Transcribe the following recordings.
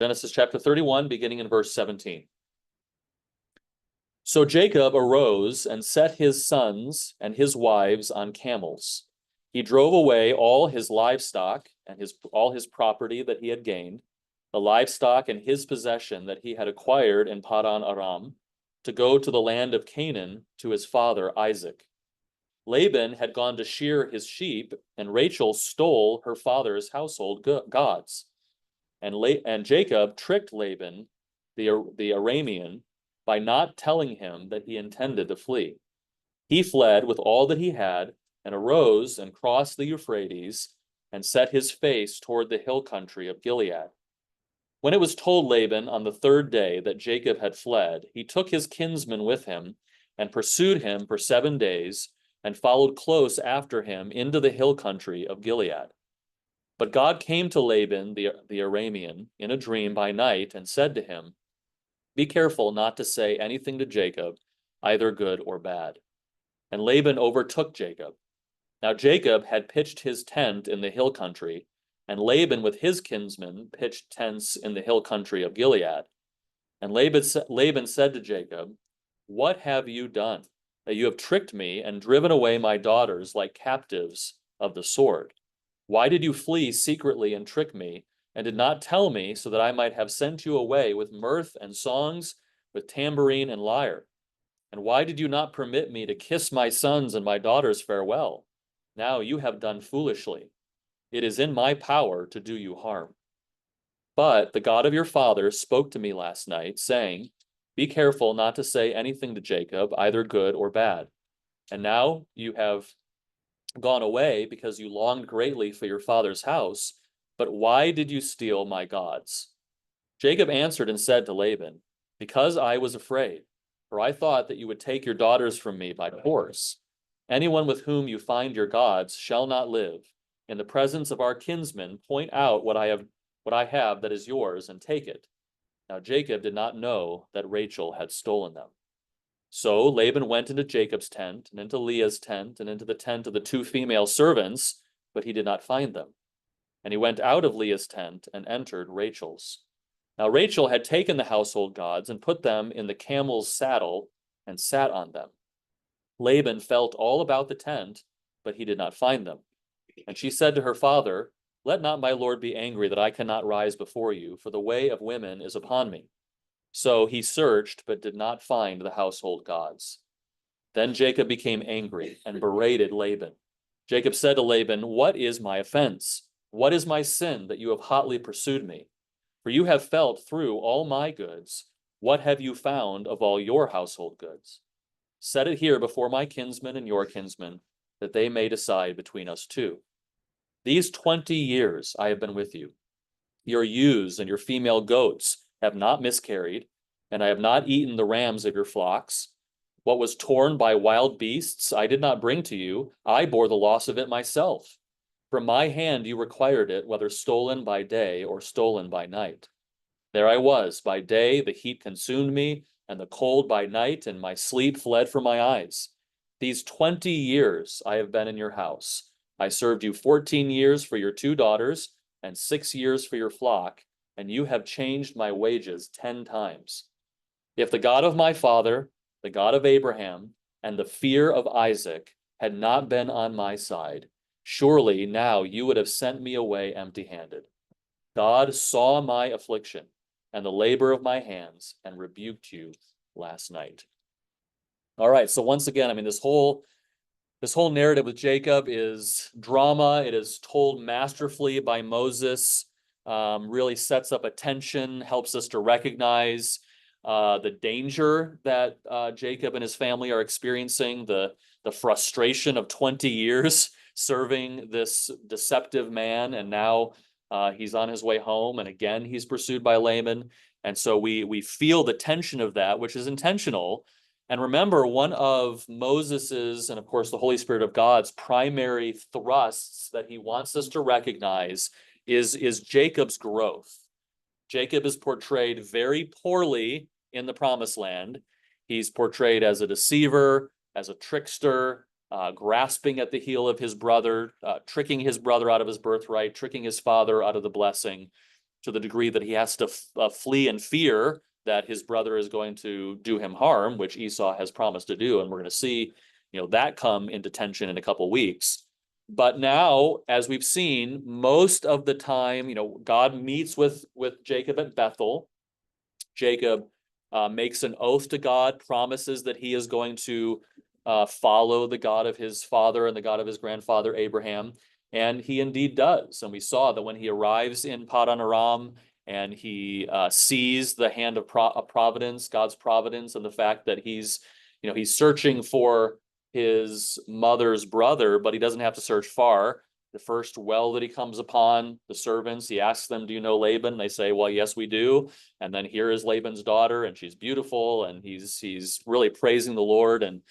Genesis chapter 31, beginning in verse 17. So Jacob arose and set his sons and his wives on camels. He drove away all his livestock and all his property that he had gained, the livestock and his possession that he had acquired in Padan Aram, to go to the land of Canaan to his father Isaac. Laban had gone to shear his sheep, and Rachel stole her father's household gods. And Jacob tricked Laban, the Aramean, by not telling him that he intended to flee. He fled with all that he had, and arose and crossed the Euphrates, and set his face toward the hill country of Gilead. When it was told Laban on the third day that Jacob had fled, he took his kinsman with him, and pursued him for 7 days, and followed close after him into the hill country of Gilead. But God came to Laban the Aramean in a dream by night, and said to him, "Be careful not to say anything to Jacob, either good or bad." And Laban overtook Jacob. Now Jacob had pitched his tent in the hill country, and Laban with his kinsmen pitched tents in the hill country of Gilead. And Laban said to Jacob, "What have you done, that you have tricked me and driven away my daughters like captives of the sword? Why did you flee secretly and trick me, and did not tell me, so that I might have sent you away with mirth and songs, with tambourine and lyre? And why did you not permit me to kiss my sons and my daughters farewell? Now you have done foolishly. It is in my power to do you harm. But the God of your father spoke to me last night, saying, Be careful not to say anything to Jacob, either good or bad. And now you have gone away because you longed greatly for your father's house. But why did you steal my gods?" Jacob answered and said to Laban, "Because I was afraid, for I thought that you would take your daughters from me by force. Anyone with whom you find your gods shall not live. In the presence of our kinsmen, point out what I have that is yours, and take it." Now Jacob did not know that Rachel had stolen them. So Laban went into Jacob's tent, and into Leah's tent, and into the tent of the 2 female servants, but he did not find them. And he went out of Leah's tent and entered Rachel's. Now Rachel had taken the household gods and put them in the camel's saddle and sat on them. Laban felt all about the tent, but he did not find them. And she said to her father, "Let not my lord be angry that I cannot rise before you, for the way of women is upon me." So he searched, but did not find the household gods. Then Jacob became angry and berated Laban. Jacob said to Laban, "What is my offense? What is my sin that you have hotly pursued me? For you have felt through all my goods. What have you found of all your household goods? Set it here before my kinsmen and your kinsmen, that they may decide between us 2. These 20 years I have been with you. Your ewes and your female goats have not miscarried, and I have not eaten the rams of your flocks. What was torn by wild beasts I did not bring to you. I bore the loss of it myself. From my hand you required it, whether stolen by day or stolen by night. There I was. By day the heat consumed me, and the cold by night, and my sleep fled from my eyes. These 20 years I have been in your house. I served you 14 years for your 2 daughters, and 6 years for your flock, and you have changed my wages 10 times. If the God of my father, the God of Abraham, and the fear of Isaac had not been on my side, surely now you would have sent me away empty-handed. God saw my affliction and the labor of my hands, and rebuked you last night. All right, so once again, I mean, this whole narrative with Jacob is drama. It is told masterfully by Moses, really sets up a tension, helps us to recognize the danger that Jacob and his family are experiencing, the frustration of 20 years serving this deceptive man, and now he's on his way home, and again he's pursued by Laban. And so we feel the tension of that, which is intentional. And remember, one of Moses's, and of course the Holy Spirit of God's, primary thrusts that he wants us to recognize is Jacob's growth. Jacob is portrayed very poorly in the Promised Land. He's portrayed as a deceiver, as a trickster, grasping at the heel of his brother, tricking his brother out of his birthright, tricking his father out of the blessing. to the degree that he has to flee in fear that his brother is going to do him harm, which Esau has promised to do. And we're going to see, that come into tension in a couple of weeks. But now, as we've seen, most of the time, God meets with Jacob at Bethel. Jacob makes an oath to God, promises that he is going to follow the God of his father and the God of his grandfather Abraham. And he indeed does. And we saw that when he arrives in Padan Aram and he sees the hand of providence, God's providence, and the fact that he's searching for his mother's brother, but he doesn't have to search far. The first well that he comes upon, the servants, he asks them, "Do you know Laban?" They say, "Well, yes, we do." And then here is Laban's daughter, and she's beautiful, and he's really praising the Lord and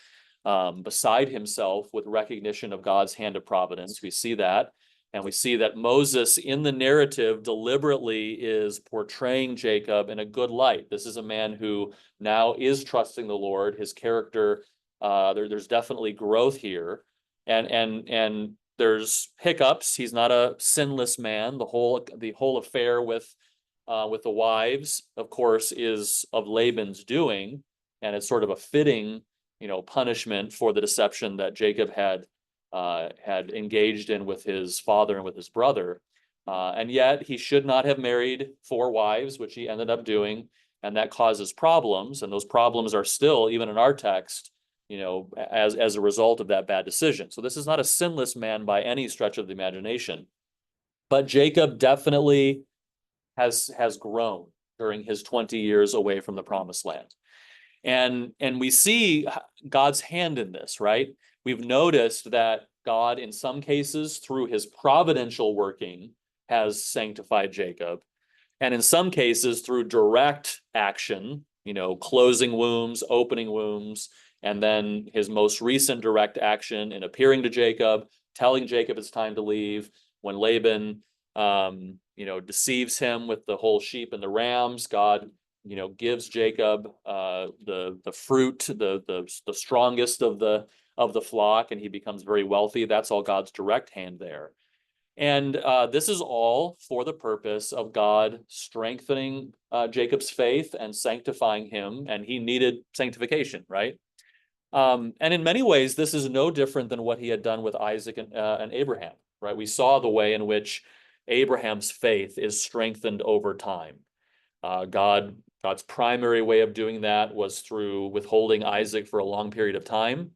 beside himself with recognition of God's hand of providence. We see that. And we see that Moses in the narrative deliberately is portraying Jacob in a good light. This is a man who now is trusting the Lord. His character, there's definitely growth here. And there's hiccups. He's not a sinless man. The whole affair with the wives, of course, is of Laban's doing, and it's sort of a fitting, punishment for the deception that Jacob had engaged in with his father and with his brother. And yet he should not have married 4 wives, which he ended up doing, and that causes problems. And those problems are still, even in our text, as a result of that bad decision. So this is not a sinless man by any stretch of the imagination. But Jacob definitely has grown during his 20 years away from the promised land. And we see God's hand in this, right? We've noticed that God, in some cases, through his providential working, has sanctified Jacob. And in some cases, through direct action, closing wombs, opening wombs, and then his most recent direct action in appearing to Jacob, telling Jacob it's time to leave. When Laban, deceives him with the whole sheep and the rams, God gives Jacob the fruit, the strongest of the flock, and he becomes very wealthy. That's all God's direct hand there. And this is all for the purpose of God strengthening Jacob's faith and sanctifying him, and he needed sanctification, right? And in many ways, this is no different than what he had done with Isaac and Abraham, right? We saw the way in which Abraham's faith is strengthened over time. God's primary way of doing that was through withholding Isaac for a long period of time.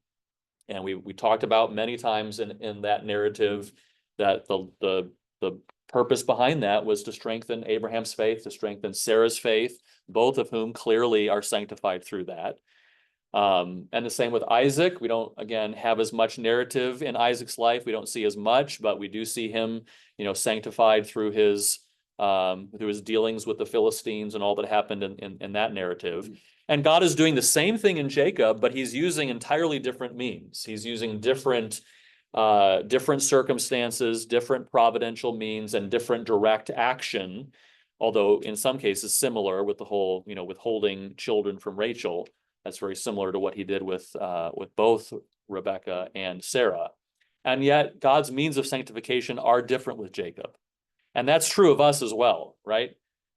And we talked about many times in that narrative that the purpose behind that was to strengthen Abraham's faith, to strengthen Sarah's faith, both of whom clearly are sanctified through that. And the same with Isaac. We don't, again, have as much narrative in Isaac's life. We don't see as much, but we do see him, sanctified through his dealings with the Philistines and all that happened in that narrative. And God is doing the same thing in Jacob, but he's using entirely different means. He's using different circumstances, different providential means, and different direct action, although in some cases similar with the whole, withholding children from Rachel. That's very similar to what he did with both Rebekah and Sarah. And yet God's means of sanctification are different with Jacob. And that's true of us as well, right?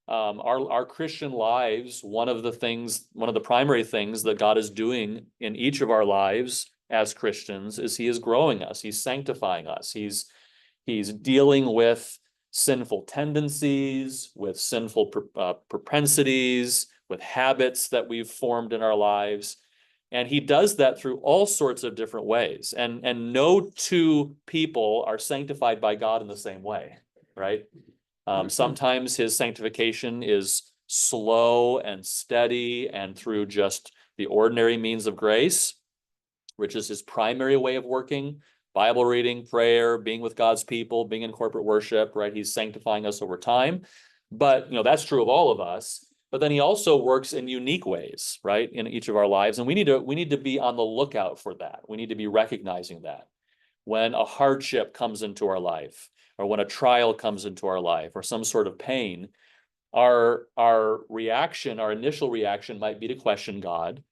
Our Christian lives, one of the primary things that God is doing in each of our lives as Christians is he is growing us. He's sanctifying us. He's dealing with sinful tendencies, with sinful propensities, with habits that we've formed in our lives. And he does that through all sorts of different ways. And no 2 people are sanctified by God in the same way, right? Sometimes his sanctification is slow and steady and through just the ordinary means of grace, which is his primary way of working. Bible reading, prayer, being with God's people, being in corporate worship, right? He's sanctifying us over time. But, that's true of all of us. But then he also works in unique ways, right, in each of our lives. And we need to be on the lookout for that. We need to be recognizing that. When a hardship comes into our life, or when a trial comes into our life, or some sort of pain, our initial reaction might be to question God.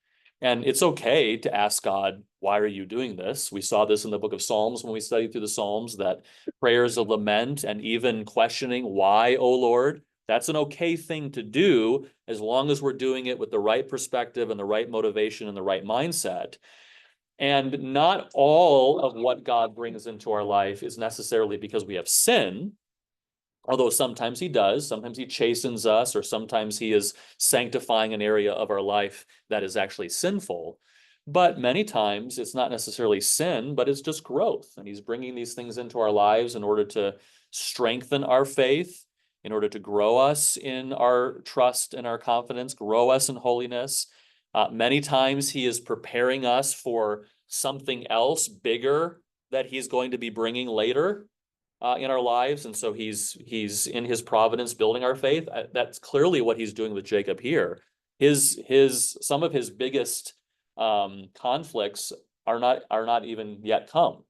And it's okay to ask God, why are you doing this? We saw this in the book of Psalms when we studied through the Psalms, that prayers of lament and even questioning, why, O Lord, That's an okay thing to do as long as we're doing it with the right perspective and the right motivation and the right mindset. And not all of what God brings into our life is necessarily because we have sin, although sometimes he does. Sometimes he chastens us, or sometimes he is sanctifying an area of our life that is actually sinful. But many times it's not necessarily sin, but it's just growth. And he's bringing these things into our lives in order to strengthen our faith, in order to grow us in our trust and our confidence, grow us in holiness. Many times he is preparing us for something else bigger that he's going to be bringing later in our lives. And so he's in his providence building our faith. That's clearly what he's doing with Jacob here. Some of his biggest conflicts are not even yet come.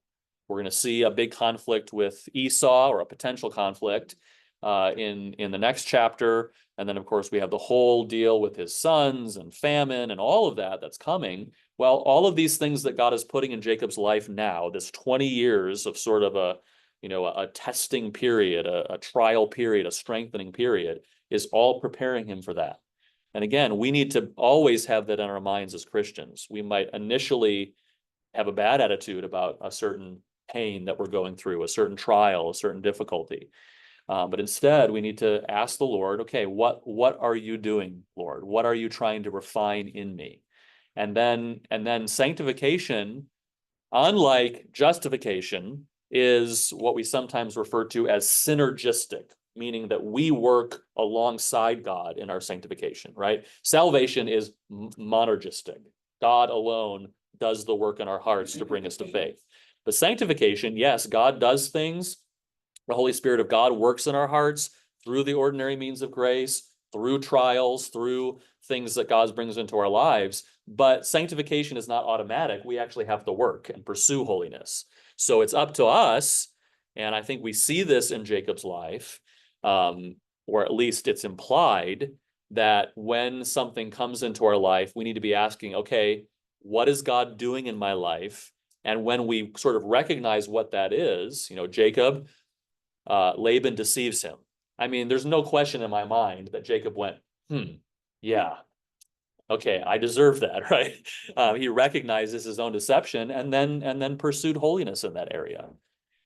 We're going to see a big conflict with Esau, or a potential conflict in the next chapter. And then, of course, we have the whole deal with his sons and famine and all of that that's coming. Well, all of these things that God is putting in Jacob's life now, this 20 years of sort of a testing period, a trial period, a strengthening period, is all preparing him for that. And again, we need to always have that in our minds as Christians. We might initially have a bad attitude about a certain pain that we're going through, a certain trial, a certain difficulty. But instead, we need to ask the Lord, okay, what are you doing, Lord? What are you trying to refine in me? And then sanctification, unlike justification, is what we sometimes refer to as synergistic, meaning that we work alongside God in our sanctification, right? Salvation is monergistic. God alone does the work in our hearts to bring us to faith. But sanctification, yes, God does things. The Holy Spirit of God works in our hearts through the ordinary means of grace, through trials, through things that God brings into our lives. But sanctification is not automatic. We actually have to work and pursue holiness. So it's up to us, and I think we see this in Jacob's life, or at least it's implied that when something comes into our life, we need to be asking, okay, what is God doing in my life? And when we sort of recognize what that is, Jacob, Laban deceives him. I mean, there's no question in my mind that Jacob went, yeah, okay, I deserve that, right? He recognizes his own deception and then pursued holiness in that area.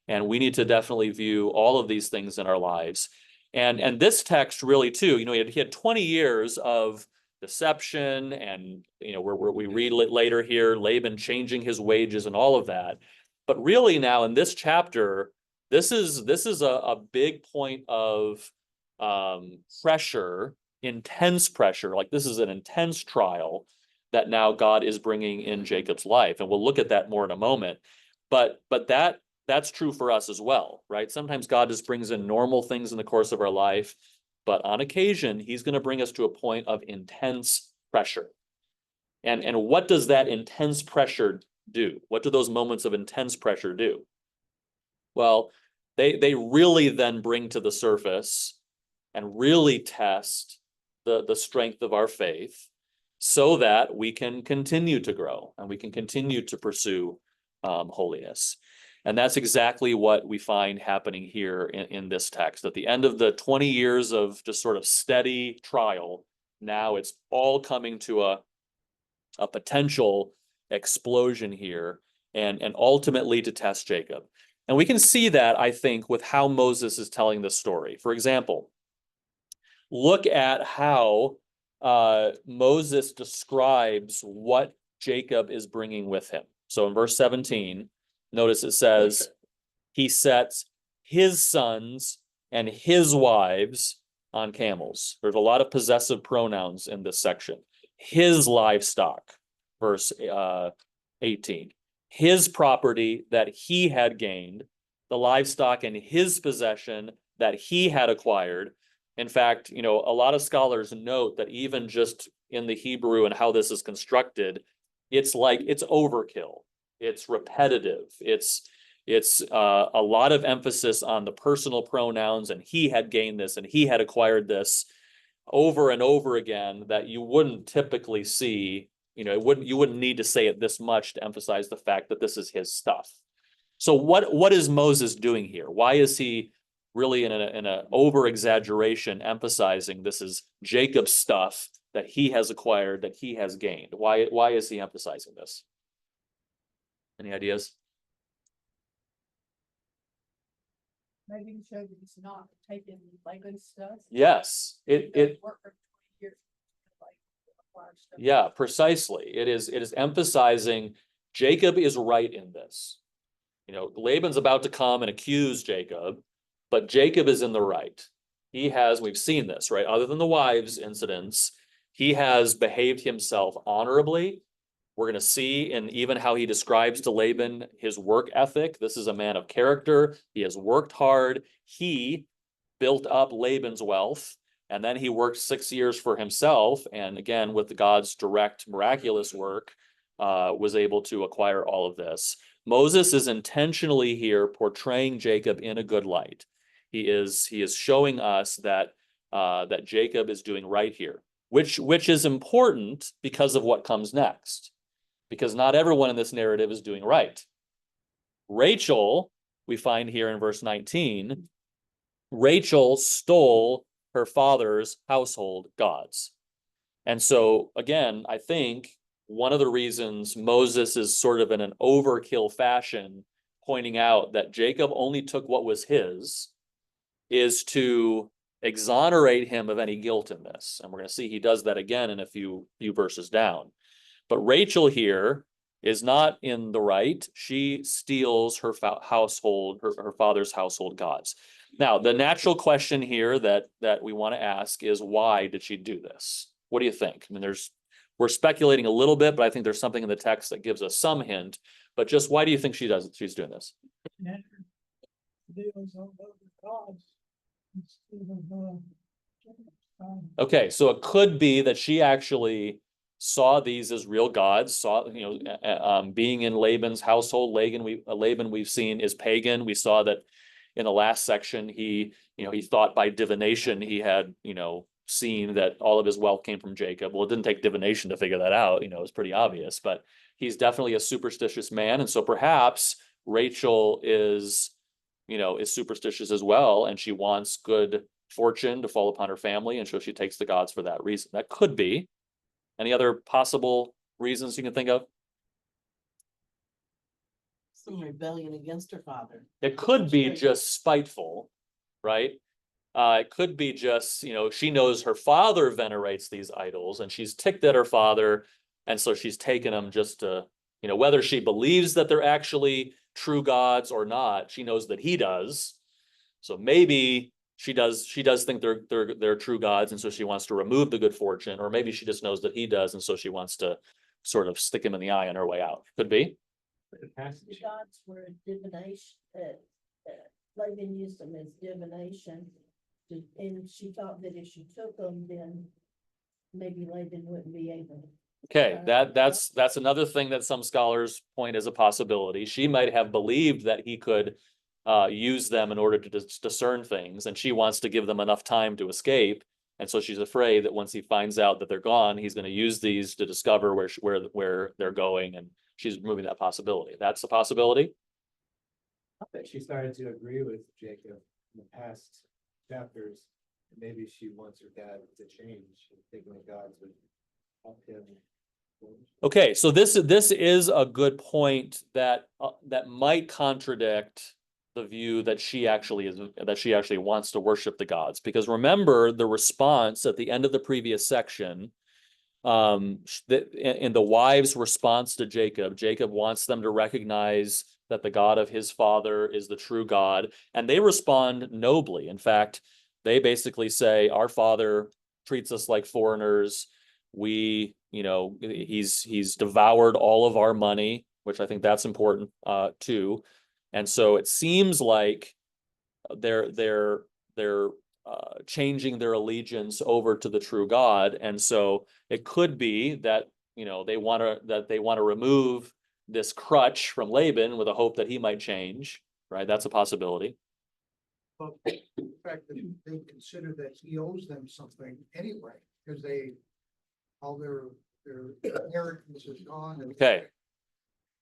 And we need to definitely view all of these things in our lives. And this text really too, he had 20 years of deception, and where we read later here, Laban changing his wages and all of that. But really now in this chapter, this is a big point of pressure, intense pressure. Like, this is an intense trial that now God is bringing in Jacob's life, and we'll look at that more in a moment. But that's true for us as well, right? Sometimes God just brings in normal things in the course of our life, but on occasion, he's going to bring us to a point of intense pressure. And what does that intense pressure do? What do those moments of intense pressure do? Well, they really then bring to the surface and really test the strength of our faith, so that we can continue to grow and we can continue to pursue holiness. And that's exactly what we find happening here in this text. At the end of the 20 years of just sort of steady trial, now it's all coming to a potential explosion here, and ultimately to test Jacob. And we can see that, I think, with how Moses is telling this story. For example, look at how Moses describes what Jacob is bringing with him. So in verse 17, notice it says, he sets his sons and his wives on camels. There's a lot of possessive pronouns in this section. His livestock, verse 18. His property that he had gained, the livestock in his possession that he had acquired. In fact, a lot of scholars note that even just in the Hebrew and how this is constructed, it's overkill. It's repetitive. It's a lot of emphasis on the personal pronouns, and he had gained this and he had acquired this over and over again, that you wouldn't typically see. You wouldn't need to say it this much to emphasize the fact that this is his stuff. So what is Moses doing here? Why is he really in a over exaggeration, emphasizing this is Jacob's stuff that he has acquired, that he has gained. Why is he emphasizing this? Any ideas? Maybe to show that he's not taking Laban's stuff. Yes, it Work for 20 years, like, acquire stuff. yeah, precisely. It is emphasizing Jacob is right in this. You know, Laban's about to come and accuse Jacob, but Jacob is in the right. We've seen this, right? Other than the wives incidents, he has behaved himself honorably. We're going to see in even how he describes to Laban his work ethic. This is a man of character. He has worked hard. He built up Laban's wealth, and then he worked 6 years for himself. And again, with God's direct, miraculous work, was able to acquire all of this. Moses is intentionally here portraying Jacob in a good light. He is showing us that that Jacob is doing right here, which is important because of what comes next. Because not everyone in this narrative is doing right. Rachel, we find here in verse 19, Rachel stole her father's household gods. And so, again, I think one of the reasons Moses is sort of in an overkill fashion, pointing out that Jacob only took what was his, is to exonerate him of any guilt in this. And we're going to see he does that again in a few verses down. But Rachel here is not in the right. She steals her household, her father's household gods. Now, the natural question here that we want to ask is, why did she do this? What do you think? I mean, we're speculating a little bit, but I think there's something in the text that gives us some hint. But just why do you think she's doing this? Okay, so it could be that she actually saw these as real gods, being in Laban's household. Laban we've seen is pagan. We saw that in the last section, he thought by divination he had, seen that all of his wealth came from Jacob. Well, it didn't take divination to figure that out. It's pretty obvious, but he's definitely a superstitious man. And so perhaps Rachel is superstitious as well, and she wants good fortune to fall upon her family, and so she takes the gods for that reason. That could be. Any other possible reasons you can think of? Some rebellion against her father. It could be just spiteful, right? It could be just, she knows her father venerates these idols and she's ticked at her father. And so she's taken them just to, whether she believes that they're actually true gods or not, she knows that he does. So maybe she does think they're true gods, and so she wants to remove the good fortune, or maybe she just knows that he does, and so she wants to sort of stick him in the eye on her way out. Could be. The gods were divination. Laban used them as divination, and she thought that if she took them, then maybe Laban wouldn't be able. Okay, that's another thing that some scholars point as a possibility. She might have believed that he could use them in order to discern things, and she wants to give them enough time to escape, and so she's afraid that once he finds out that they're gone, he's going to use these to discover where they're going, and she's removing that possibility. That's a possibility. I think she started to agree with Jacob in the past chapters. Maybe she wants her dad to change, thinking the gods would help him. Okay, so this is a good point that might contradict the view that she actually wants to worship the gods, because remember the response at the end of the previous section, in the wives' response to Jacob wants them to recognize that the God of his father is the true God, and they respond nobly. In fact, they basically say, our father treats us like foreigners. He's devoured all of our money, which I think that's important too. And so it seems like they're changing their allegiance over to the true God. And so it could be that they want to remove this crutch from Laban with a hope that he might change. Right? That's a possibility. But the fact that they consider that he owes them something anyway, because all their inheritance is gone and Okay.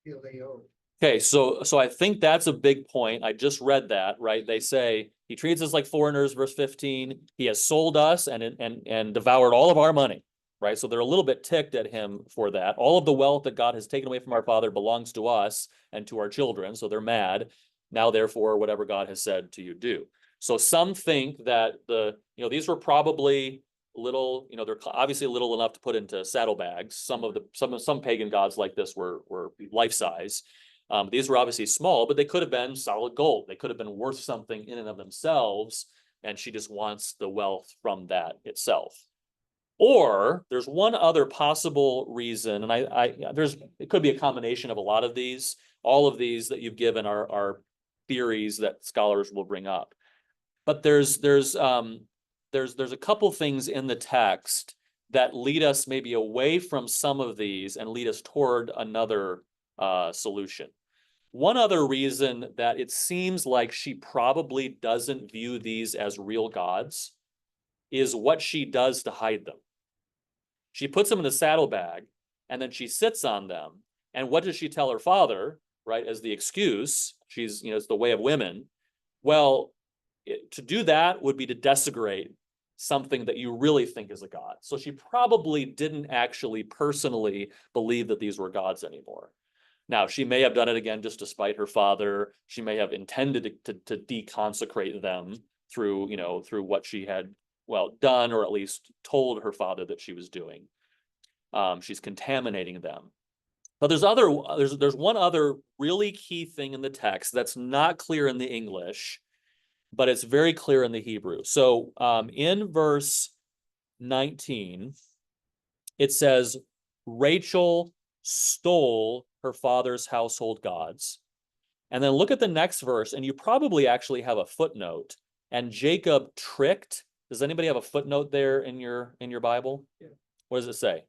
feel they owe. Okay, so I think that's a big point. I just read that, right? They say he treats us like foreigners, verse 15. He has sold us and devoured all of our money, right? So they're a little bit ticked at him for that. All of the wealth that God has taken away from our father belongs to us and to our children. So they're mad. Now, therefore, whatever God has said to you, do. So some think that these were probably little, they're obviously little enough to put into saddlebags. Some pagan gods like this were life size. These were obviously small, but they could have been solid gold. They could have been worth something in and of themselves, and she just wants the wealth from that itself. Or there's one other possible reason, and it could be a combination of a lot of these. All of these that you've given are theories that scholars will bring up. But there's a couple things in the text that lead us maybe away from some of these and lead us toward another solution. One other reason that it seems like she probably doesn't view these as real gods is what she does to hide them. She puts them in a saddlebag and then she sits on them. And what does she tell her father, right, as the excuse? It's the way of women. Well, to do that would be to desecrate something that you really think is a god. So she probably didn't actually personally believe that these were gods anymore. Now, she may have done it again just to spite her father. She may have intended to deconsecrate them through what she had, done, or at least told her father that she was doing. She's contaminating them. But there's one other really key thing in the text that's not clear in the English, but it's very clear in the Hebrew. So in verse 19, it says, Rachel stole her father's household gods. And then look at the next verse, and you probably actually have a footnote. And Jacob tricked. Does anybody have a footnote there in your Bible? Yeah. What does it say?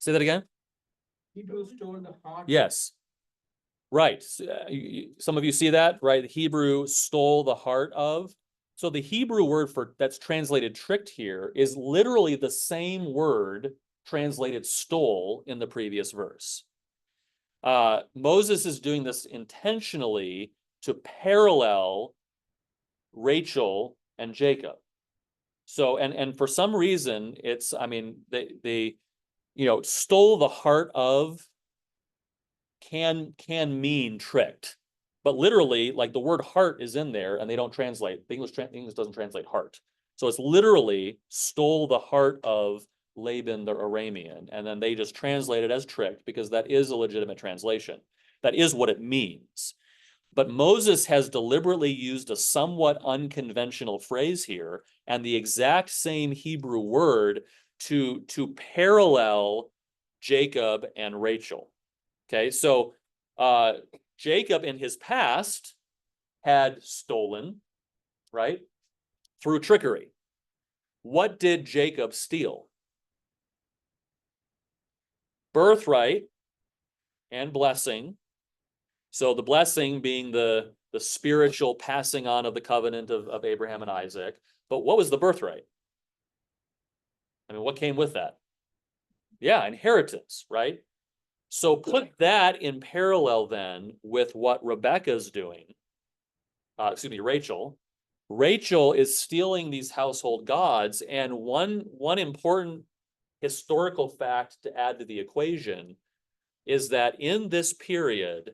Say that again. Hebrew stole the heart. Yes. Right. Some of you see that, right? The Hebrew stole the heart of. So the Hebrew word that's translated tricked here is literally the same word translated stole in the previous verse. Moses is doing this intentionally to parallel Rachel and Jacob. So, and for some reason, they stole the heart of can mean tricked. But literally, like the word heart is in there and they don't translate. The English doesn't translate heart. So it's literally stole the heart of Laban the Aramean. And then they just translate it as tricked because that is a legitimate translation. That is what it means. But Moses has deliberately used a somewhat unconventional phrase here and the exact same Hebrew word to parallel Jacob and Rachel. Okay, so Jacob in his past had stolen, right, through trickery. What did Jacob steal? Birthright and blessing. So the blessing being the spiritual passing on of the covenant of Abraham and Isaac. But what was the birthright? I mean, what came with that? Yeah, inheritance, right? So put that in parallel then with what Rebecca's doing. Rachel. Rachel is stealing these household gods, and one important historical fact to add to the equation is that in this period,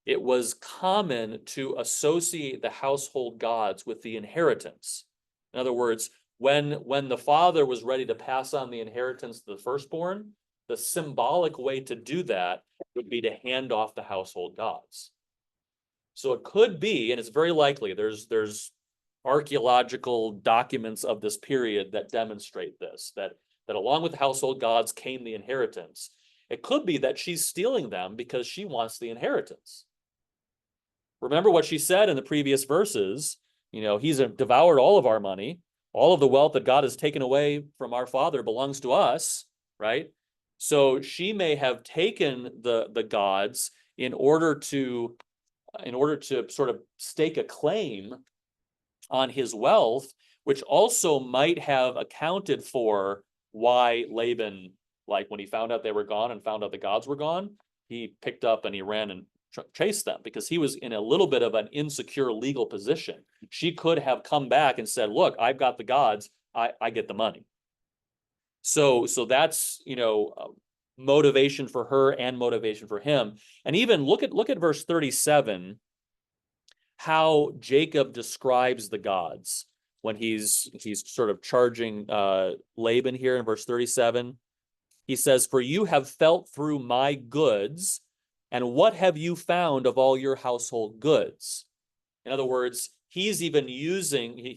it was common to associate the household gods with the inheritance. In other words, when the father was ready to pass on the inheritance to the firstborn, the symbolic way to do that would be to hand off the household gods. So it could be, and it's very likely, there's archaeological documents of this period that demonstrate this, that along with the household gods came the inheritance. It could be that she's stealing them because she wants the inheritance. Remember what she said in the previous verses, he's devoured all of our money. All of the wealth that God has taken away from our father belongs to us, right? So she may have taken the gods in order to sort of stake a claim on his wealth, which also might have accounted for why Laban Like when he found out they were gone and found out the gods were gone, he picked up and he ran and chased them because he was in a little bit of an insecure legal position. She could have come back and said, look, I've got the gods, I get the money. So that's, motivation for her and motivation for him. And even look at verse 37, how Jacob describes the gods when he's sort of charging Laban here in verse 37. He says, for you have felt through my goods, and what have you found of all your household goods? In other words, he's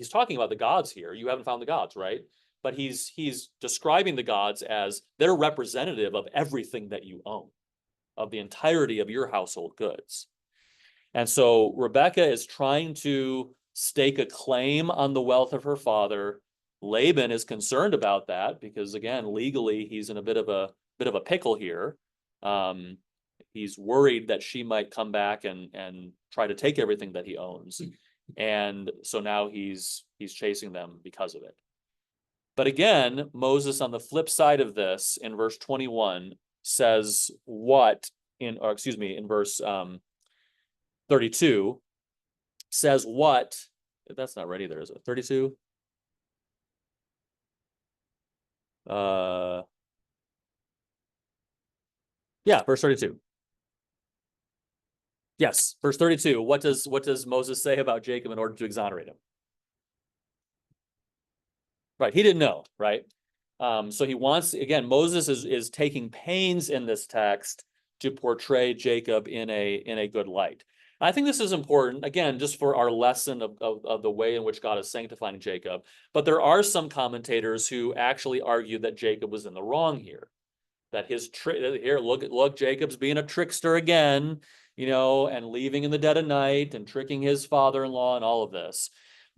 talking about the gods here. You haven't found the gods, right? But he's describing the gods as they're representative of everything that you own, of the entirety of your household goods. And so Rebekah is trying to stake a claim on the wealth of her father. Laban is concerned about that because, again, legally he's in a bit of a pickle here. He's worried that she might come back and try to take everything that he owns, and so now he's chasing them because of it. But again, Moses, on the flip side of this, in verse 21, says in verse 32, says what? That's not right either, is it? 32. Verse 32. Yes, verse 32. What does Moses say about Jacob in order to exonerate him? Right, he didn't know, right? So he wants, again, Moses is taking pains in this text to portray Jacob in a good light. I think this is important, again, just for our lesson of the way in which God is sanctifying Jacob. But there are some commentators who actually argue that Jacob was in the wrong here. That here, look, Jacob's being a trickster again, and leaving in the dead of night and tricking his father-in-law and all of this.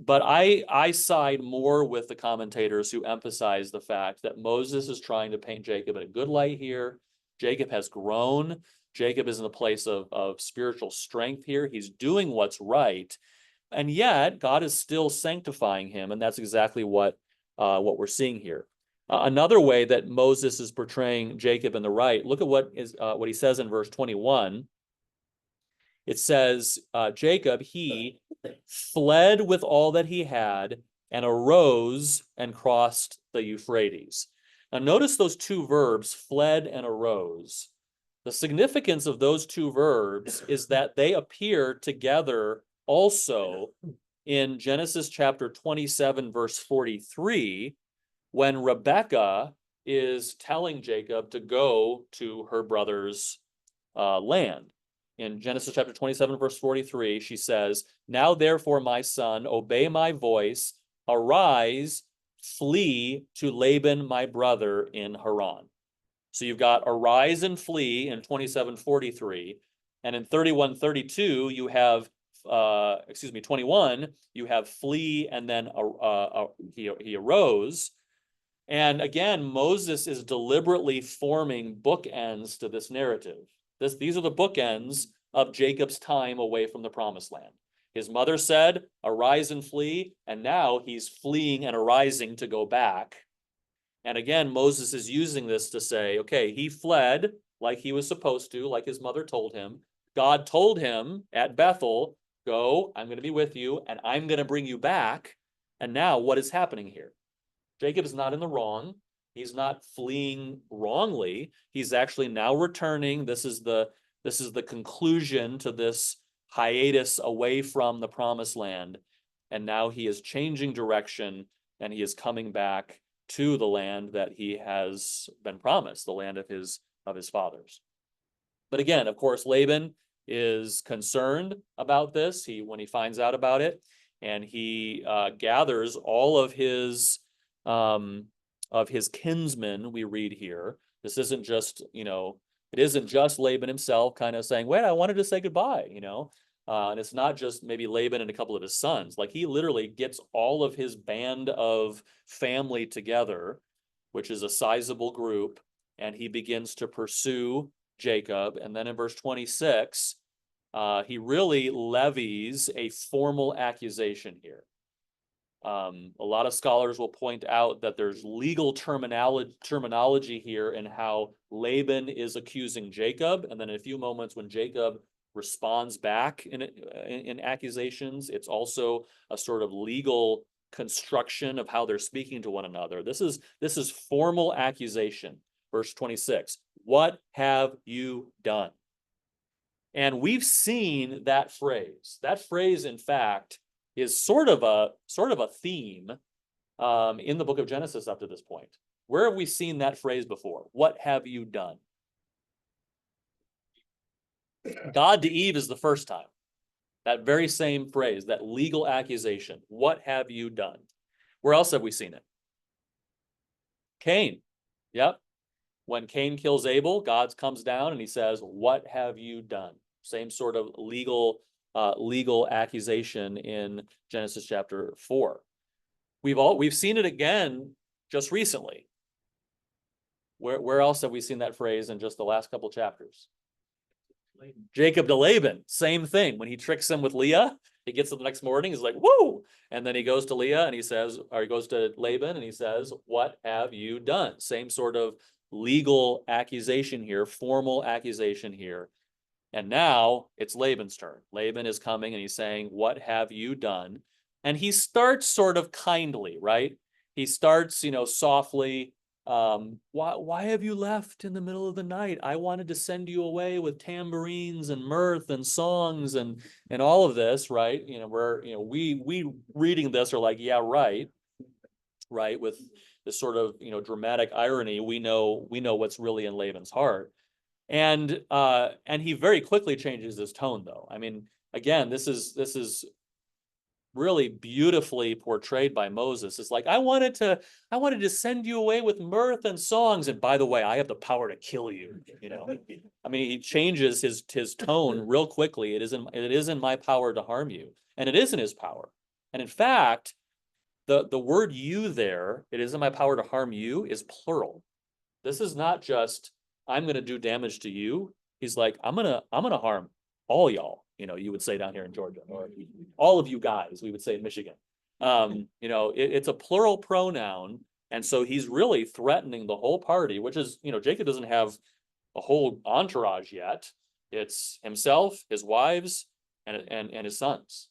But I side more with the commentators who emphasize the fact that Moses is trying to paint Jacob in a good light here. Jacob has grown. Jacob is in a place of spiritual strength here. He's doing what's right. And yet God is still sanctifying him. And that's exactly what we're seeing here. Another way that Moses is portraying Jacob in the right, look at what he says in verse 21. It says, Jacob, he fled with all that he had and arose and crossed the Euphrates. Now notice those two verbs, fled and arose. The significance of those two verbs is that they appear together also in Genesis chapter 27, verse 43, when Rebekah is telling Jacob to go to her brother's land. In Genesis chapter 27, verse 43, she says, now therefore, my son, obey my voice, arise, flee to Laban, my brother, in Haran. So you've got arise and flee in 27:43, and in 31:32 you have 21, you have flee and then he arose. And again, Moses is deliberately forming bookends to this narrative. These are the bookends of Jacob's time away from the promised land. His mother said, arise and flee, and now he's fleeing and arising to go back. And again, Moses is using this to say, okay, he fled like he was supposed to, like his mother told him. God told him at Bethel, go, I'm going to be with you, and I'm going to bring you back. And now what is happening here? Jacob is not in the wrong. He's not fleeing wrongly. He's actually now returning. This is the conclusion to this hiatus away from the promised land. And now he is changing direction and he is coming back to the land that he has been promised, the land of his fathers. But again, of course, Laban is concerned about this. When he finds out about it, and he gathers all of his kinsmen, we read here. This isn't just, it isn't just Laban himself kind of saying, wait, I wanted to say goodbye, and it's not just maybe Laban and a couple of his sons. Like he literally gets all of his band of family together, which is a sizable group, and he begins to pursue Jacob. And then in verse 26, he really levies a formal accusation here. A lot of scholars will point out that there's legal terminology here in how Laban is accusing Jacob, and then in a few moments when Jacob responds back in accusations, it's also a sort of legal construction of how they're speaking to one another. This is formal accusation. Verse 26, what have you done? And we've seen that phrase. That phrase, in fact, is sort of a theme in the book of Genesis up to this point. Where have we seen that phrase before? What have you done? God to Eve is the first time. That very same phrase, that legal accusation. What have you done? Where else have we seen it? Cain. Yep. When Cain kills Abel, God comes down and he says, what have you done? Same sort of legal accusation in Genesis chapter 4. We've seen it again just recently. Where else have we seen that phrase in just the last couple chapters? Jacob to Laban, same thing. When he tricks him with Leah, he gets up the next morning, he's like, woo! And then he goes to Leah and he says, or he goes to Laban and he says, what have you done? Same sort of legal accusation here, formal accusation here. And now it's Laban's turn. Laban is coming and he's saying, what have you done? And he starts sort of kindly, right? He starts, softly. Why have you left in the middle of the night? I wanted to send you away with tambourines and mirth and songs and all of this, right? We reading this are like, yeah, right, with this sort of, dramatic irony. We know what's really in Laban's heart. And he very quickly changes his tone, though. I mean, again, this is really beautifully portrayed by Moses. It's like, I wanted to send you away with mirth and songs, and by the way, I have the power to kill you. I mean, he changes his tone real quickly. It is in my power to harm you, and it is in his power. And in fact, the word "you" there, it is in my power to harm you, is plural. This is not just I'm going to do damage to you. He's like, I'm gonna harm all y'all. You would say down here in Georgia, or all of you guys, we would say in Michigan. It's a plural pronoun. And so he's really threatening the whole party, which is, Jacob doesn't have a whole entourage yet. It's himself, his wives, and his sons.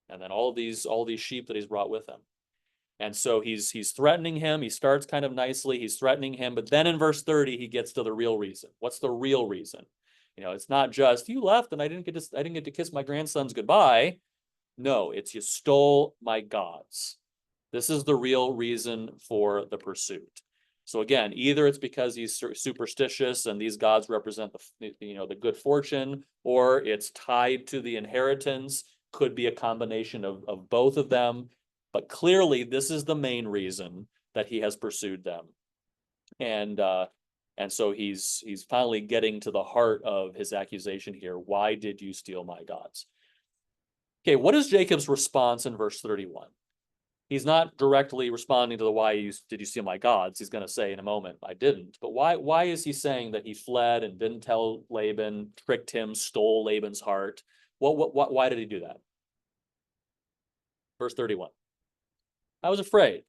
And then all these sheep that he's brought with him. And so he's threatening him. He starts kind of nicely. He's threatening him. But then in verse 30, he gets to the real reason. What's the real reason? It's not just you left and I didn't get to kiss my grandsons goodbye. No, it's you stole my gods. This is the real reason for the pursuit. So again, either it's because he's superstitious and these gods represent the good fortune, or it's tied to the inheritance. Could be a combination of both of them. But clearly, this is the main reason that he has pursued them. And so he's finally getting to the heart of his accusation here. Why did you steal my gods? Okay, what is Jacob's response in verse 31? He's not directly responding to the why did you steal my gods. He's going to say in a moment, I didn't. But why is he saying that he fled and didn't tell Laban, tricked him, stole Laban's heart? Why did he do that? Verse 31. I was afraid.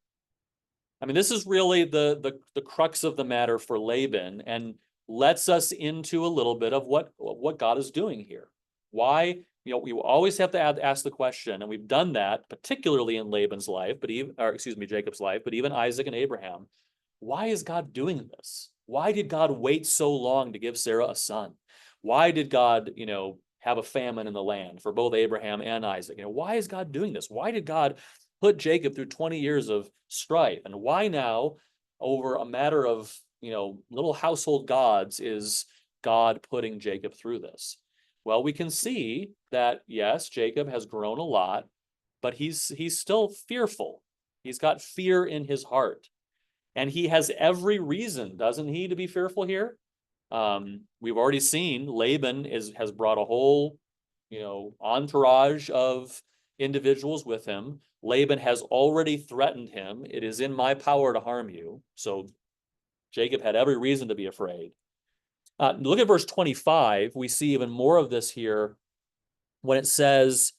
I mean, this is really the crux of the matter for Laban, and lets us into a little bit of what God is doing here. Why? We always have to ask the question, and we've done that particularly in Laban's life, Jacob's life, but even Isaac and Abraham. Why is God doing this? Why did God wait so long to give Sarah a son? Why did God, have a famine in the land for both Abraham and Isaac? Why is God doing this? Why did God put Jacob through 20 years of strife? And why now, over a matter of, little household gods, is God putting Jacob through this? Well, we can see that, yes, Jacob has grown a lot, but he's still fearful. He's got fear in his heart. And he has every reason, doesn't he, to be fearful here? We've already seen Laban has brought a whole, entourage of individuals with him. Laban has already threatened him. It is in my power to harm you. So Jacob had every reason to be afraid. Look at verse 25. We see even more of this here when it says,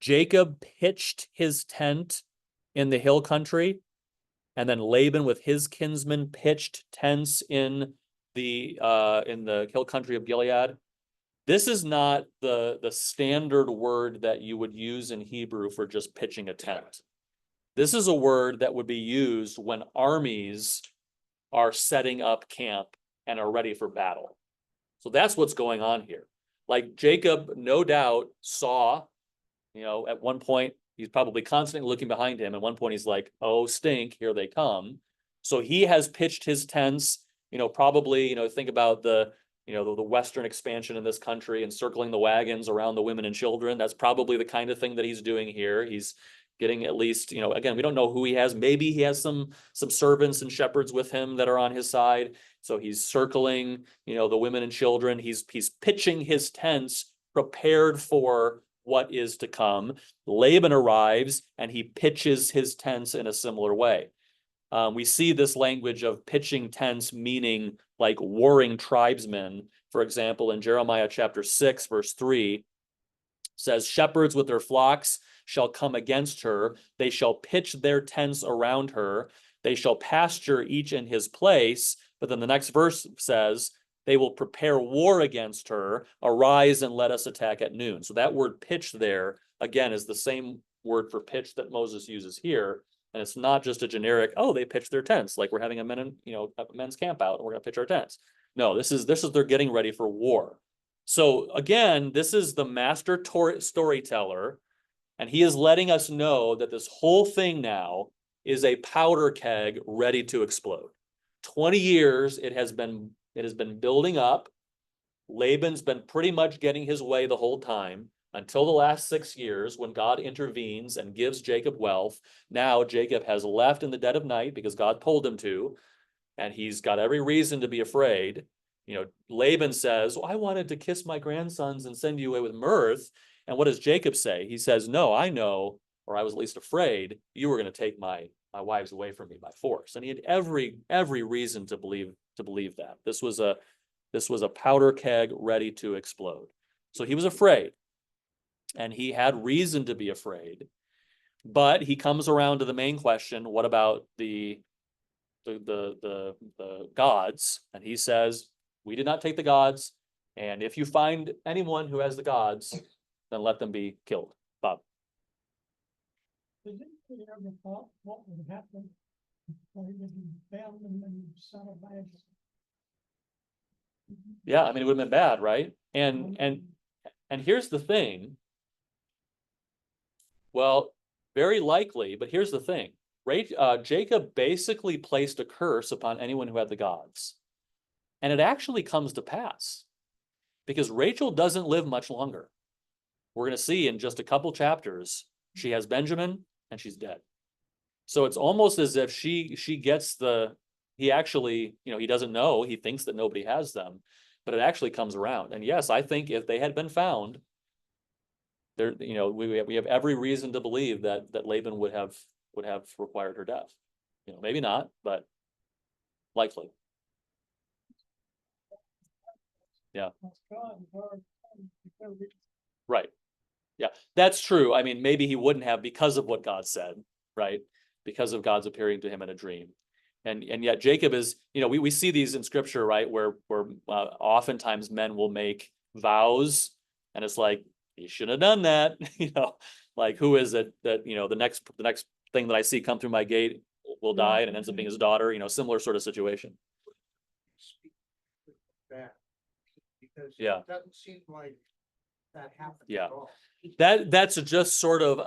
Jacob pitched his tent in the hill country, and then Laban with his kinsmen pitched tents in the hill country of Gilead. This is not the standard word that you would use in Hebrew for just pitching a tent. This is a word that would be used when armies are setting up camp and are ready for battle. So that's what's going on here. Like Jacob, no doubt, saw, at one point, he's probably constantly looking behind him. At one point, he's like, oh, stink, here they come. So he has pitched his tents, probably, think about the Western expansion in this country, encircling the wagons around the women and children. That's probably the kind of thing that he's doing here. He's getting at least, again, we don't know who he has. Maybe he has some servants and shepherds with him that are on his side. So he's circling, the women and children. He's pitching his tents, prepared for what is to come. Laban arrives and he pitches his tents in a similar way. We see this language of pitching tents meaning like warring tribesmen. For example, in Jeremiah chapter 6, verse 3, says, shepherds with their flocks shall come against her. They shall pitch their tents around her. They shall pasture each in his place. But then the next verse says, they will prepare war against her. Arise and let us attack at noon. So that word pitch there, again, is the same word for pitch that Moses uses here. And it's not just a generic, oh, they pitch their tents, like we're having a men's camp out and we're going to pitch our tents. No, this is they're getting ready for war. So again, this is the master storyteller, and he is letting us know that this whole thing now is a powder keg ready to explode. 20 years it has been building up. Laban's been pretty much getting his way the whole time until the last 6 years when God intervenes and gives Jacob wealth. Now Jacob has left in the dead of night because God told him to, and he's got every reason to be afraid. Laban says, well, I wanted to kiss my grandsons and send you away with mirth. And what does Jacob say? He says, no, I know, or I was at least afraid you were going to take my wives away from me by force. And he had every reason to believe that. This was a powder keg ready to explode. So he was afraid. And he had reason to be afraid, but he comes around to the main question: what about the gods? And he says, "We did not take the gods, and if you find anyone who has the gods, then let them be killed." Bob. Did anybody ever thought what would happen if they found them in saddlebags? Yeah, I mean, it would have been bad, right? And here's the thing. Well, very likely, but here's the thing. Jacob basically placed a curse upon anyone who had the gods. And it actually comes to pass because Rachel doesn't live much longer. We're going to see in just a couple chapters, she has Benjamin and she's dead. So it's almost as if she gets he actually, he doesn't know, he thinks that nobody has them, but it actually comes around. And yes, I think if they had been found, there, we have every reason to believe that Laban would have required her death. Maybe not, but likely. Yeah. Right. Yeah, that's true. I mean, maybe he wouldn't have because of what God said, right? Because of God's appearing to him in a dream. And yet Jacob is, we see these in scripture, right? Where oftentimes men will make vows and it's like, you shouldn't have done that. Like who is it that, the next thing that I see come through my gate will die, and it ends up being his daughter, similar sort of situation. That, because Yeah. it doesn't seem like that happened Yeah. at all. That's just sort of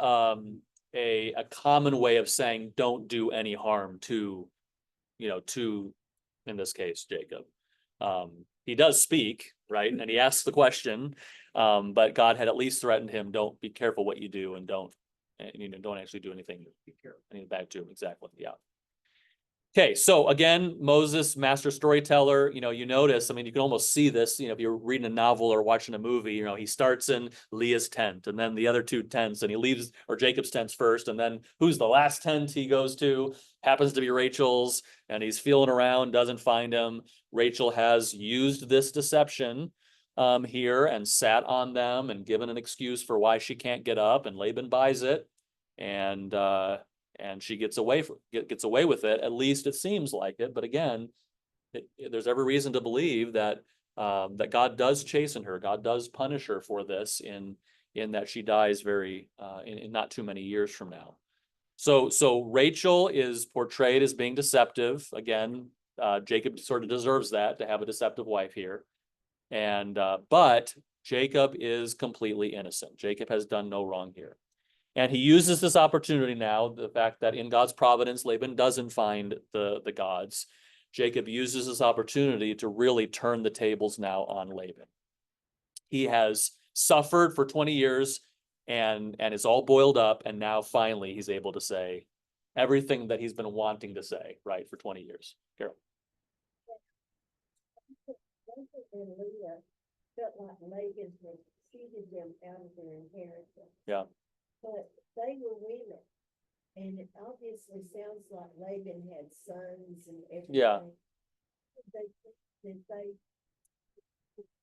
a common way of saying don't do any harm to, in this case, Jacob. He does speak, right? And he asks the question, but God had at least threatened him, don't be careful what you do, and don't actually do anything bad to him. Exactly. Yeah. Okay, so again, Moses, master storyteller, you notice, I mean, you can almost see this, if you're reading a novel or watching a movie, he starts in Leah's tent and then the other two tents, and he leaves, or Jacob's tents first, and then who's the last tent he goes to? Happens to be Rachel's, and he's feeling around, doesn't find him. Rachel has used this deception here and sat on them and given an excuse for why she can't get up, and Laban buys it, and she gets away with it. At least it seems like it. But again, there's every reason to believe that that God does chasten her. God does punish her for this in that she dies very in not too many years from now. So Rachel is portrayed as being deceptive. Again, Jacob sort of deserves that, to have a deceptive wife here. And but Jacob is completely innocent. Jacob has done no wrong here. And he uses this opportunity now, the fact that in God's providence, Laban doesn't find the gods. Jacob uses this opportunity to really turn the tables now on Laban. He has suffered for 20 years and it's all boiled up. And now finally he's able to say everything that he's been wanting to say, right, for 20 years. Carol. Jacob and Leah felt like Laban had cheated them out of their inheritance. Yeah. But they were women. And it obviously sounds like Laban had sons and everything. Yeah. They think that they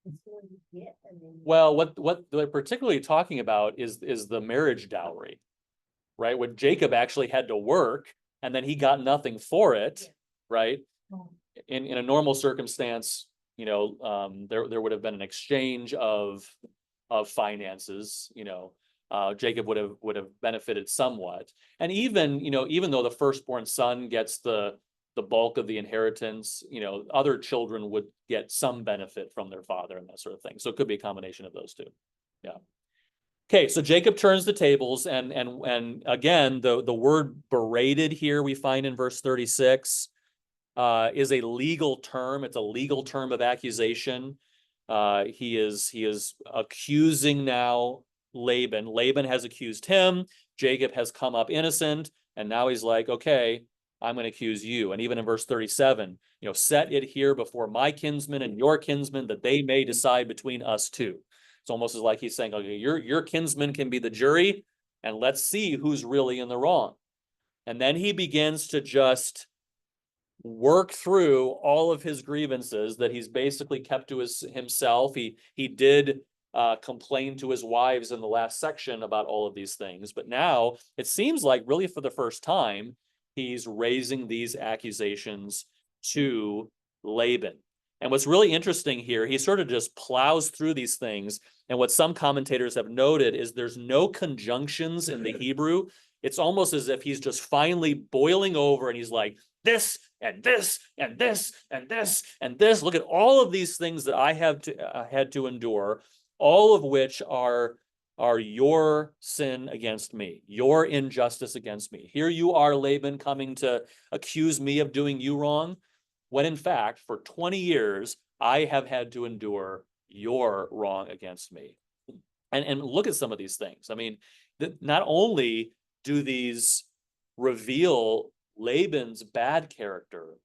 was going to get an inheritance. Well, what they're particularly talking about is the marriage dowry, right? When Jacob actually had to work and then he got nothing for it, Yeah. right? Oh. In a normal circumstance, there would have been an exchange of finances, Jacob would have benefited somewhat. And even though the firstborn son gets the bulk of the inheritance, other children would get some benefit from their father and that sort of thing. So it could be a combination of those two. Yeah. Okay, so Jacob turns the tables, and again, the word berated here we find in verse 36 is a legal term. It's a legal term of accusation. He is accusing now Laban. Laban has accused him. Jacob has come up innocent, and now he's like, okay, I'm going to accuse you. And even in verse 37, set it here before my kinsmen and your kinsmen, that they may decide between us two. It's almost as like he's saying, okay, your kinsmen can be the jury, and let's see who's really in the wrong. And then he begins to just work through all of his grievances that he's basically kept to himself. He did complain to his wives in the last section about all of these things, but now it seems like really for the first time he's raising these accusations to Laban. And what's really interesting here, he sort of just plows through these things. And what some commentators have noted is there's no conjunctions in the Hebrew. It's almost as if he's just finally boiling over and he's like, this and this and this and this and this. Look at all of these things that I have had to endure, all of which are your sin against me, your injustice against me. Here you are, Laban, coming to accuse me of doing you wrong, when in fact, for 20 years, I have had to endure your wrong against me. And look at some of these things. I mean, not only do these reveal Laban's bad character,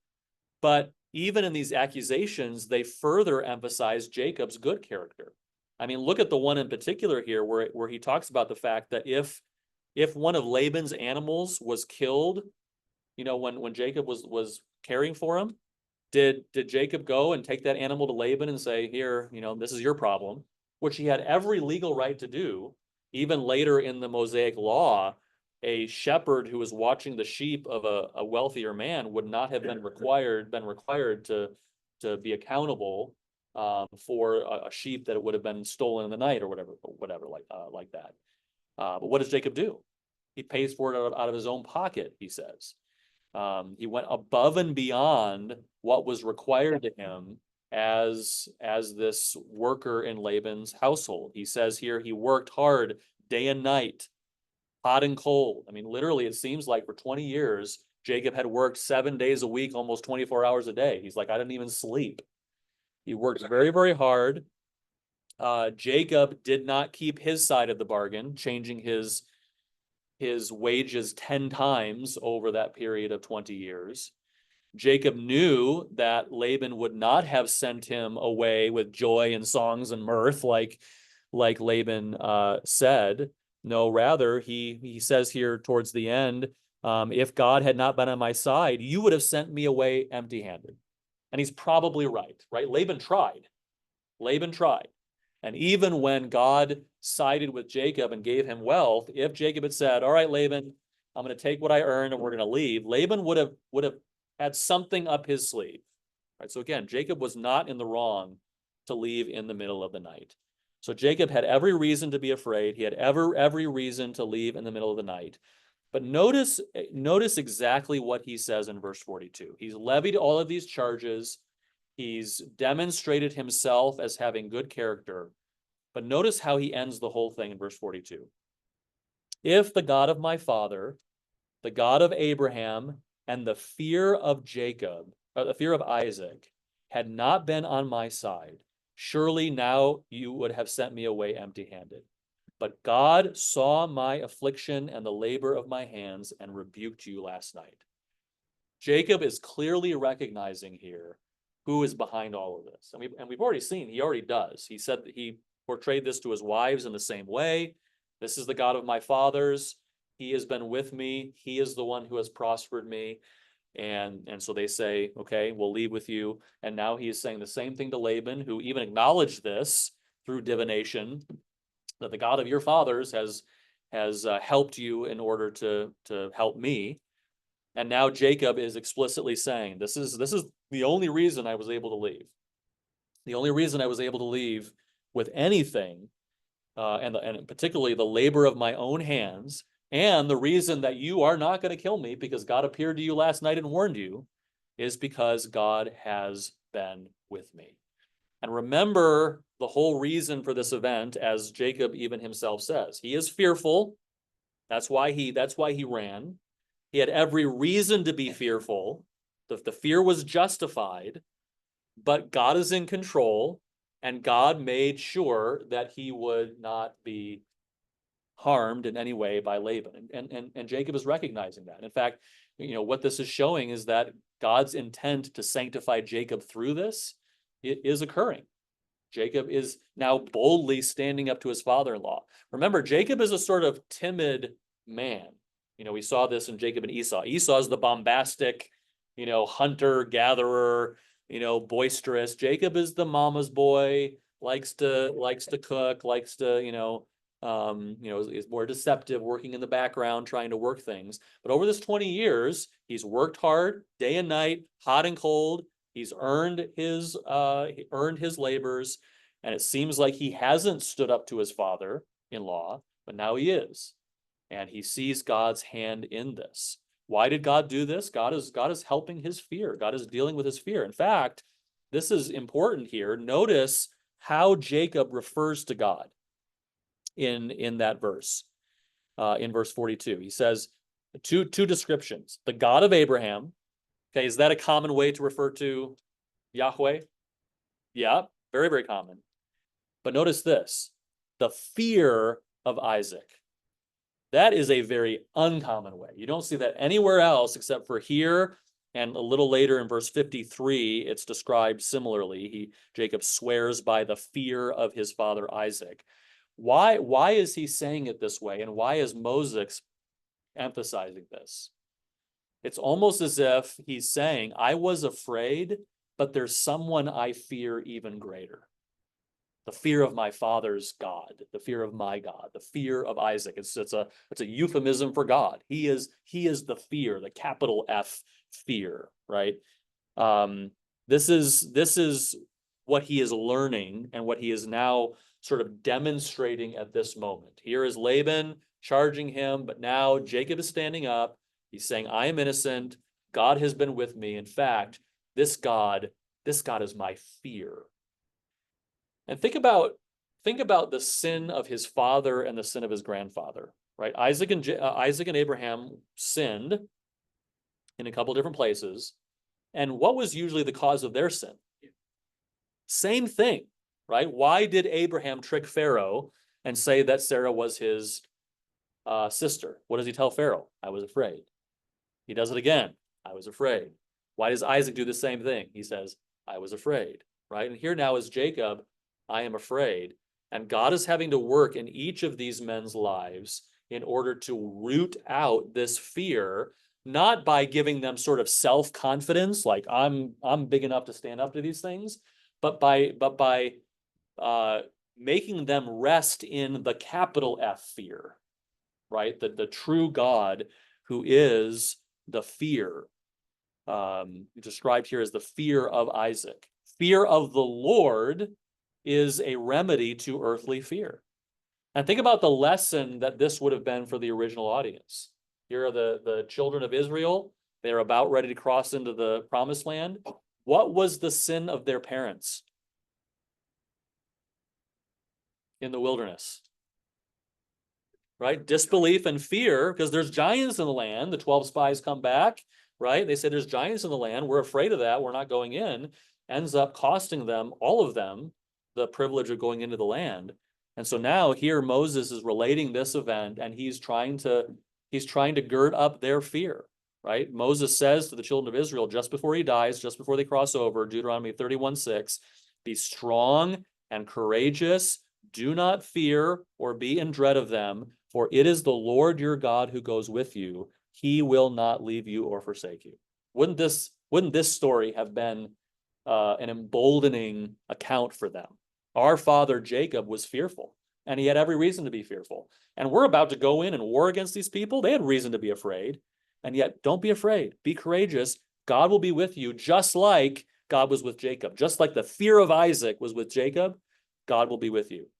but even in these accusations, they further emphasize Jacob's good character. I mean, look at the one in particular here where he talks about the fact that if one of Laban's animals was killed, when Jacob was caring for him, did Jacob go and take that animal to Laban and say, here, this is your problem, which he had every legal right to do. Even later in the Mosaic law, a shepherd who was watching the sheep of a wealthier man would not have been required to be accountable for a sheep that would have been stolen in the night or whatever like that. But what does Jacob do? He pays for it out of his own pocket, he says. He went above and beyond what was required to him as this worker in Laban's household. He says here he worked hard day and night, hot and cold. I mean, literally, it seems like for 20 years, Jacob had worked 7 days a week, almost 24 hours a day. He's like, I didn't even sleep. He worked very, very hard. Jacob did not keep his side of the bargain, changing his wages 10 times over that period of 20 years. Jacob knew that Laban would not have sent him away with joy and songs and mirth like Laban said. No, rather, he says here towards the end, if God had not been on my side, you would have sent me away empty-handed. And he's probably right? Laban tried. And even when God sided with Jacob and gave him wealth, if Jacob had said, all right, Laban, I'm going to take what I earned and we're going to leave, Laban would have had something up his sleeve. Right? So again, Jacob was not in the wrong to leave in the middle of the night. So Jacob had every reason to be afraid. He had every reason to leave in the middle of the night. But notice exactly what he says in verse 42. He's levied all of these charges. He's demonstrated himself as having good character. But notice how he ends the whole thing in verse 42. If the God of my father, the God of Abraham, and the fear of Jacob, or the fear of Isaac, had not been on my side, surely now you would have sent me away empty-handed. But God saw my affliction and the labor of my hands and rebuked you last night. Jacob is clearly recognizing here who is behind all of this. And we've already seen, he already does. He said that he portrayed this to his wives in the same way. This is the God of my fathers. He has been with me. He is the one who has prospered me. And so they say, okay, we'll leave with you. And now he is saying the same thing to Laban, who even acknowledged this through divination, that the God of your fathers has helped you in order to help me. And now Jacob is explicitly saying, this is the only reason I was able to leave. The only reason I was able to leave with anything, and particularly the labor of my own hands, and the reason that you are not going to kill me because God appeared to you last night and warned you, is because God has been with me. And remember the whole reason for this event, as Jacob even himself says. He is fearful. That's why he ran. He had every reason to be fearful. The fear was justified, but God is in control, and God made sure that he would not be harmed in any way by Laban. And Jacob is recognizing that. In fact, what this is showing is that God's intent to sanctify Jacob through this is occurring. Jacob is now boldly standing up to his father-in-law. Remember, Jacob is a sort of timid man. We saw this in Jacob and Esau. Esau is the bombastic, hunter, gatherer, boisterous. Jacob is the mama's boy, likes to cook, likes to, is more deceptive, working in the background, trying to work things. But over this 20 years, he's worked hard, day and night, hot and cold. He's earned his labors, and it seems like he hasn't stood up to his father-in-law, but now he is. And he sees God's hand in this. Why did God do this? God is helping his fear. God is dealing with his fear. In fact, this is important here. Notice how Jacob refers to God in that verse, in verse 42. He says two descriptions. The God of Abraham. Okay, is that a common way to refer to Yahweh? Yeah, very, very common. But notice this, the fear of Isaac. That is a very uncommon way. You don't see that anywhere else except for here, and a little later in verse 53, it's described similarly. Jacob swears by the fear of his father Isaac. Why is he saying it this way, and why is Moses emphasizing this? It's almost as if he's saying, I was afraid, but there's someone I fear even greater. The fear of my father's God, the fear of my God, the fear of Isaac. It's a euphemism for God. He is the fear, the capital F fear, right? This is what he is learning and what he is now sort of demonstrating at this moment. Here is Laban charging him, but now Jacob is standing up. He's saying, I am innocent. God has been with me. In fact, this God is my fear. And think about the sin of his father and the sin of his grandfather, right? Isaac and Abraham sinned in a couple different places. And what was usually the cause of their sin? Same thing, right? Why did Abraham trick Pharaoh and say that Sarah was his sister? What does he tell Pharaoh? I was afraid. He does it again. I was afraid. Why does Isaac do the same thing? He says, I was afraid, right? And here now is Jacob, I am afraid. And God is having to work in each of these men's lives in order to root out this fear, not by giving them sort of self-confidence, like I'm big enough to stand up to these things, but by making them rest in the capital F fear, right? The true God who is the fear, described here as the fear of Isaac. Fear of the Lord is a remedy to earthly fear. And think about the lesson that this would have been for the original audience. Here are the children of Israel. They're about ready to cross into the promised land. What was the sin of their parents in the wilderness? Right? Disbelief and fear, because there's giants in the land. The 12 spies come back, right? They say there's giants in the land. We're afraid of that. We're not going in. Ends up costing them, all of them, the privilege of going into the land. And so now here Moses is relating this event, and he's trying to gird up their fear, right? Moses says to the children of Israel just before he dies, just before they cross over, Deuteronomy 31:6, be strong and courageous. Do not fear or be in dread of them, for it is the Lord your God who goes with you. He will not leave you or forsake you. Wouldn't this story have been an emboldening account for them? Our father Jacob was fearful, and he had every reason to be fearful. And we're about to go in and war against these people. They had reason to be afraid. And yet, don't be afraid. Be courageous. God will be with you, just like God was with Jacob. Just like the fear of Isaac was with Jacob, God will be with you.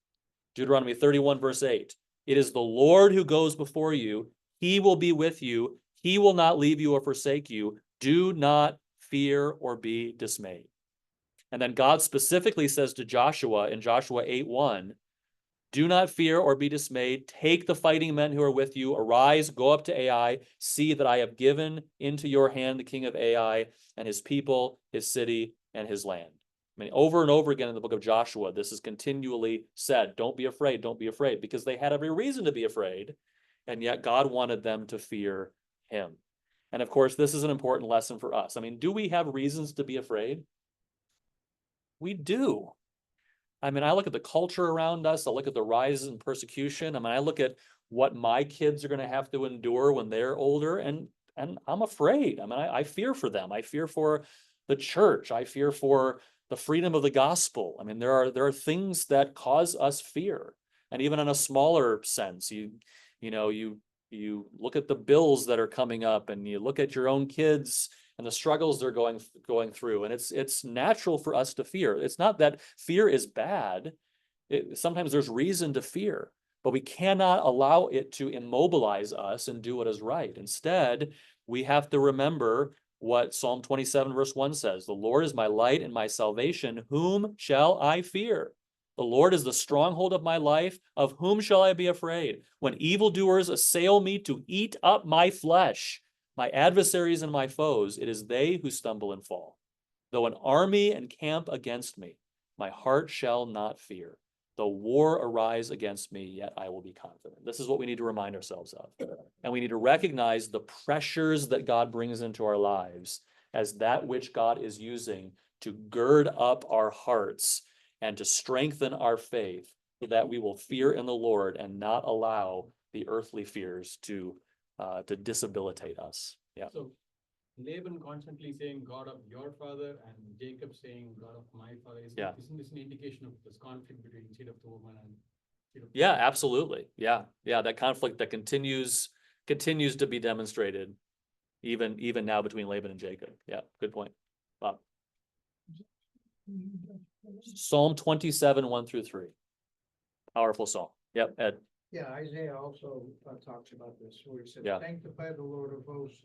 Deuteronomy 31:8. It is the Lord who goes before you. He will be with you. He will not leave you or forsake you. Do not fear or be dismayed. And then God specifically says to Joshua in Joshua 8:1, do not fear or be dismayed. Take the fighting men who are with you. Arise, go up to Ai. See that I have given into your hand the king of Ai and his people, his city, and his land. I mean, over and over again in the book of Joshua, this is continually said, don't be afraid, because they had every reason to be afraid, and yet God wanted them to fear him. And of course, this is an important lesson for us. I mean, do we have reasons to be afraid? We do. I mean, I look at the culture around us. I look at the rise in persecution. I mean, I look at what my kids are going to have to endure when they're older, and I'm afraid. I mean, I fear for them. I fear for the church. I fear for the freedom of the gospel. I mean, there are things that cause us fear, and even in a smaller sense, you look at the bills that are coming up, and you look at your own kids and the struggles they're going through. And it's natural for us to fear. It's not that fear is bad. Sometimes there's reason to fear, but we cannot allow it to immobilize us and do what is right. Instead, we have to remember what Psalm 27:1 says. The Lord is my light and my salvation. Whom shall I fear? The Lord is the stronghold of my life. Of whom shall I be afraid? When evildoers assail me to eat up my flesh, my adversaries and my foes, it is they who stumble and fall. Though an army encamp against me, my heart shall not fear. Though war arise against me, yet I will be confident. This is what we need to remind ourselves of. And we need to recognize the pressures that God brings into our lives as that which God is using to gird up our hearts and to strengthen our faith, so that we will fear in the Lord and not allow the earthly fears to disabilitate us. Yeah. So Laban constantly saying God of your father and Jacob saying God of my father. Isn't this an indication of this conflict between seed of the woman and seed of the Yeah, man? absolutely. Yeah. That conflict that continues to be demonstrated even now between Laban and Jacob. Yeah, good point. Bob. Psalm 27:1-3. Powerful psalm. Yep, Ed. Yeah, Isaiah also talks about this, where he says, Yeah. sanctify the Lord of hosts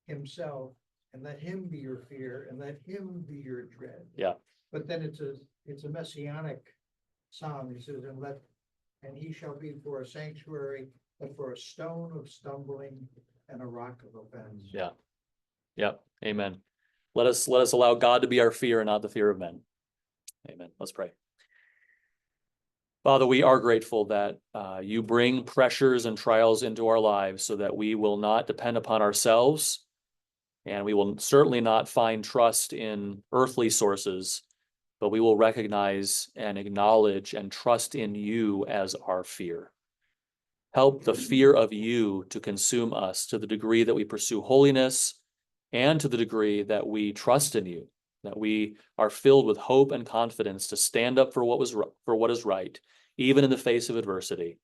himself, and let him be your fear, and let him be your dread. Yeah. But then it's a messianic psalm. He says, and he shall be for a sanctuary, and for a stone of stumbling and a rock of offense. Yeah. Yep. Amen. Let us allow God to be our fear and not the fear of men. Amen. Let's pray. Father, we are grateful that you bring pressures and trials into our lives so that we will not depend upon ourselves, and we will certainly not find trust in earthly sources, but we will recognize and acknowledge and trust in you as our fear. Help the fear of you to consume us to the degree that we pursue holiness and to the degree that we trust in you that we are filled with hope and confidence to stand up for what is right, even in the face of adversity,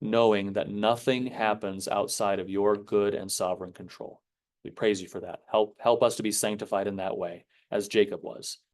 knowing that nothing happens outside of your good and sovereign control. We praise you for that. Help us to be sanctified in that way, as Jacob was.